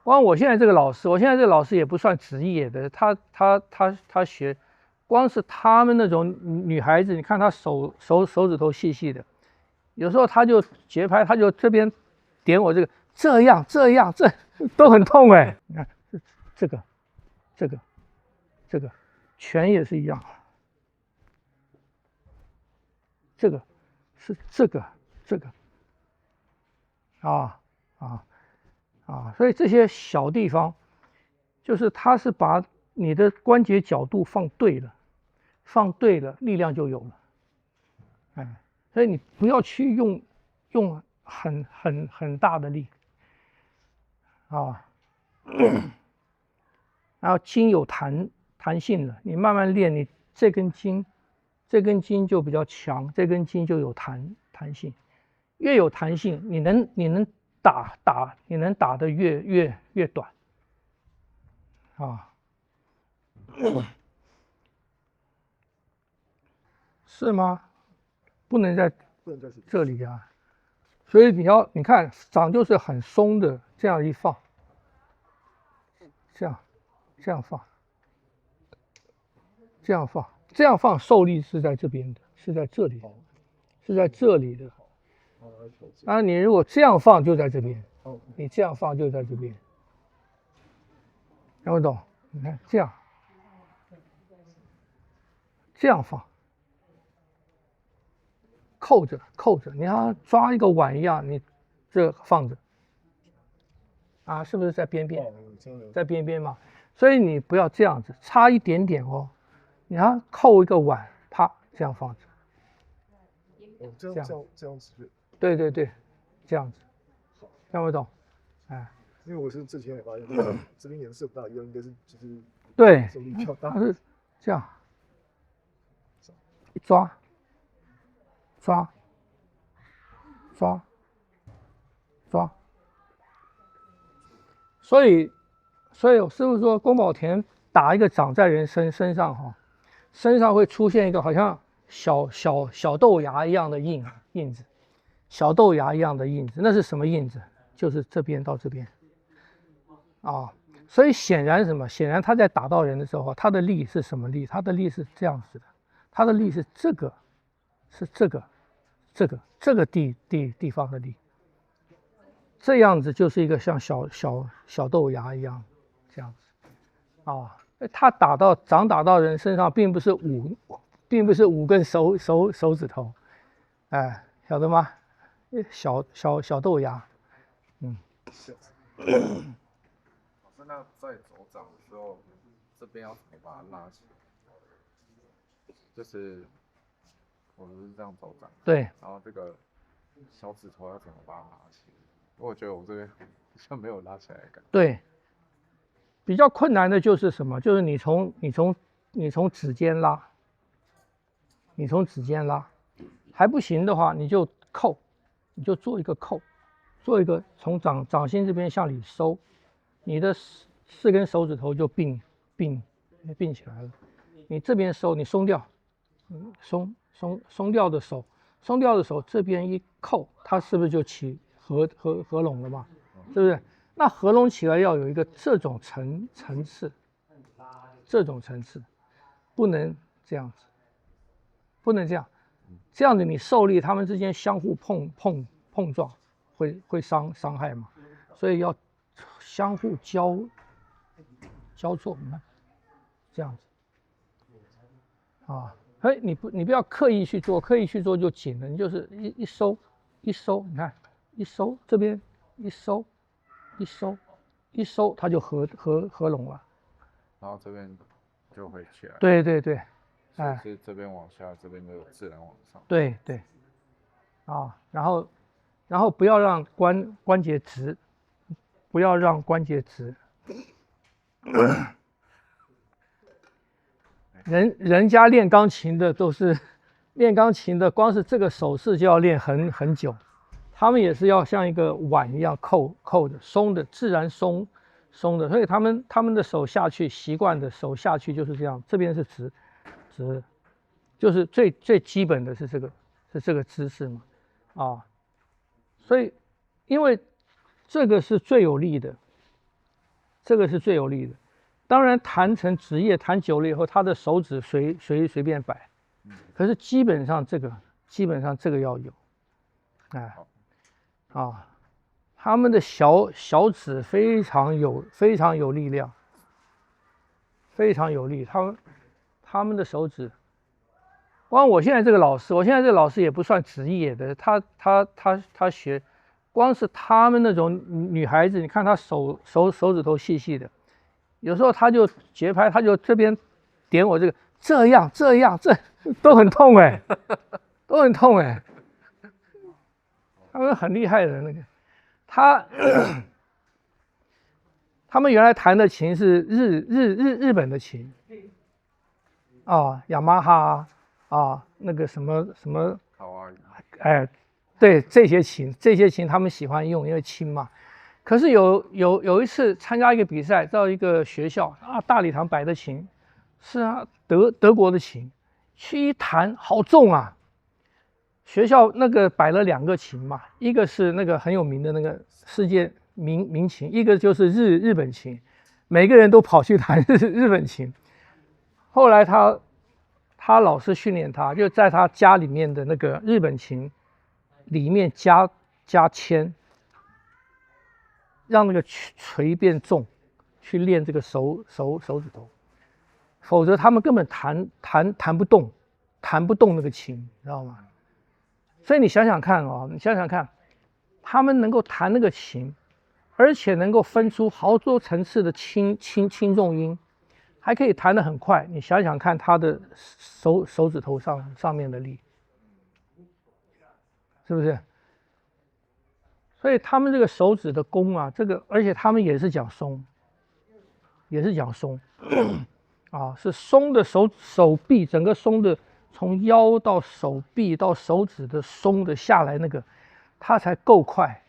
光我现在这个老师，我现在这个老师也不算职业的，他学，光是他们那种女孩子，你看她手指头细细的，有时候他就节拍，他就这边点我这样这都很痛哎。你看这个拳也是一样，这个是这个所以这些小地方，就是它是把你的关节角度放对了，力量就有了。哎，所以你不要去用很大的力啊。然后筋有弹性了，你慢慢练，你这根筋就比较强，这根筋就有弹性，越有弹性，你能打得越短啊。是吗？不能在这里啊。所以你看掌就是很松的，这样一放，这样放，这样放受力是在这边的，是在这里的。当然你如果这样放就在这边，你这样放就在这边，听不懂？你看这样放，扣着，你像抓一个碗一样，你这放着啊，是不是在边边？在边边嘛，所以你不要这样子，差一点点哦。你看扣一个碗，啪，这样放着。这样子。对，这样子，听不懂？哎，因为我是之前也发现，这边颜色不大一样，应该是就是对，手力比较大。它是这样，一抓，所以我师父说，宫保田打一个掌在人身上哈，身上会出现一个好像小豆芽一样的印子，小豆芽一样的印子，那是什么印子？就是这边到这边啊。所以显然什么？显然他在打到人的时候，他的力是什么力？他的力是这样子的，他的力是这个地方的力。这样子就是一个像小豆芽一样，这样子啊。他掌打到人身上，并不是5根手指头，哎，晓得吗？小豆芽，老师，那在走掌的时候，这边要怎么把它拉起来？就是我是这样走掌，对，然后这个小指头要怎么把它拉起来？我觉得我这边好像没有拉起来的感觉。对，比较困难的就是什么？就是你从指尖拉，还不行的话，你就扣，你就做一个扣，做一个从掌心这边向里收，你的4根手指头就并起来了。你这边收，你松掉，松掉的手这边一扣，它是不是就起合拢了嘛？是不是？那合拢起来要有一个这种层次，不能这样子，不能这样，这样子你受力，他们之间相互碰撞，会伤害嘛，所以要相互交错，你看这样子啊。你不要刻意去做，就紧了，你就是一收，你看一收这边一收，它就合拢了，然后这边就会起来。对，哎，是这边往下，这边就自然往上。对，啊，然后不要让关节直，人家练钢琴的都是光是这个手势就要练很久，他们也是要像一个碗一样扣的，松的，自然松的，所以他们的手下去习惯的手下去就是这样，这边是直，就是最基本的是这个姿势嘛，啊，所以因为这个是最有力的，这个是最有利的。当然弹成职业弹久了以后，他的手指随便摆，可是基本上这个要有，哎，啊，他们的小指非常有力量，非常有力。他们的手指，光我现在这个老师也不算职业的，他学，光是他们那种女孩子，你看她手指头细细的，有时候他就节拍，他就这边点我这样都很痛哎，都很痛哎。他们很厉害的那个，他们原来弹的琴是日本的琴，啊，雅马哈啊，那个什么，好啊，哎，对，这些琴他们喜欢用，因为轻嘛。可是有一次参加一个比赛，到一个学校啊，大礼堂摆的琴，是啊，德国的琴，去一弹好重啊。学校那个摆了2个琴嘛，一个是那个很有名的那个世界名琴，一个就是日本琴，每个人都跑去弹日本琴。后来他老师训练他，就在他家里面的那个日本琴里面加铅，让那个锤变重，去练这个手指头，否则他们根本弹不动那个琴，你知道吗？所以你想想看哦，他们能够弹那个琴，而且能够分出好多层次的轻重音，还可以弹得很快。你想想看他的手指头上面的力，是不是？所以他们这个手指的功啊，而且他们也是讲松，啊，是松的手臂，整个松的。从腰到手臂到手指的松的下来那个，它才够快，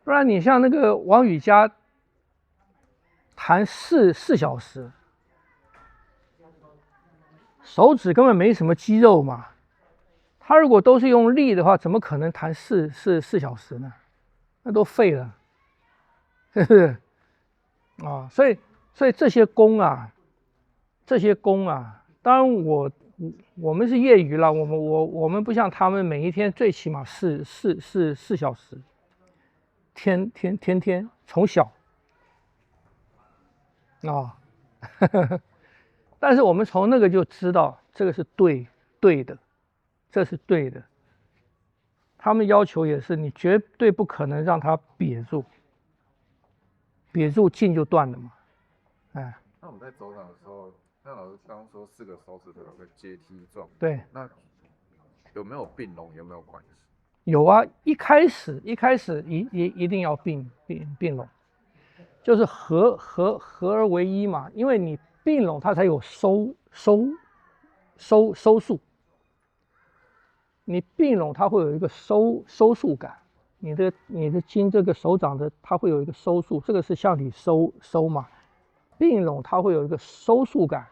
不然你像那个王羽佳弹4小时，手指根本没什么肌肉嘛，他如果都是用力的话，怎么可能弹4小时呢？那都废了，是不是？啊，所以这些功啊。当然我们是业余了，我们不像他们每一天最起码4小时，天从小啊，但是我们从那个就知道这个是对的，这是对的。他们要求也是，你绝对不可能让他瘪住劲就断了嘛，哎。那我们在走掌的时候。那老师刚刚说4个手指头有个阶梯状，对，那有没有并拢有没有关系？有啊，一开始一定要并拢，就是合而为一嘛，因为你并拢它才有收束，你并拢它会有一个收束感，你的筋这个手掌的它会有一个收束，这个是向里收嘛，并拢它会有一个收束感。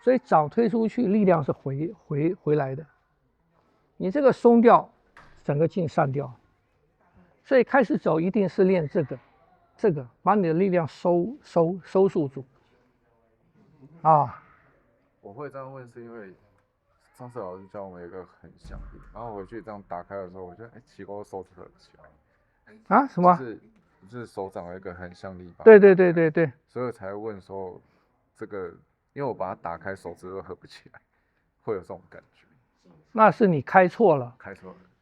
所以掌推出去，力量是回来的。你这个松掉，整个劲散掉。所以开始走一定是练这个把你的力量收束住。啊，我会这样问是因为上次老师教我们一个很像力，然后回去这样打开的时候，我觉得奇怪，我手指合不起来。啊？什么？就是手掌有一个很像力吧？对，所以才问说这个。因为我把它打开，手指都合不起来，会有这种感觉。那是你开错了。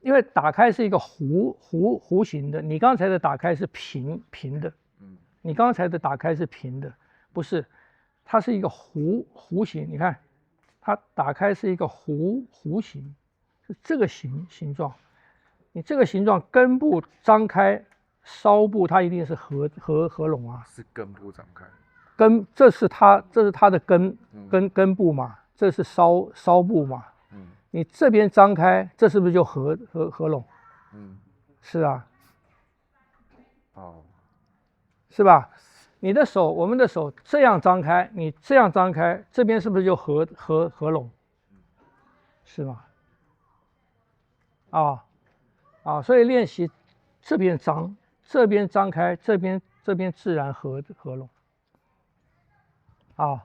因为打开是一个弧形的，你刚才的打开是平的。你刚才的打开是平的，不是，它是一个弧形。你看，它打开是一个弧形，是这个形状。你这个形状根部张开，梢部它一定是合拢啊。是根部张开。这是它的根部嘛，这是梢部嘛，你这边张开，这是不是就合拢？是啊，是吧？你的手，我们的手这样张开，你这样张开，这边是不是就合拢？是吗？所以练习这边张开，这边这边自然合拢。啊。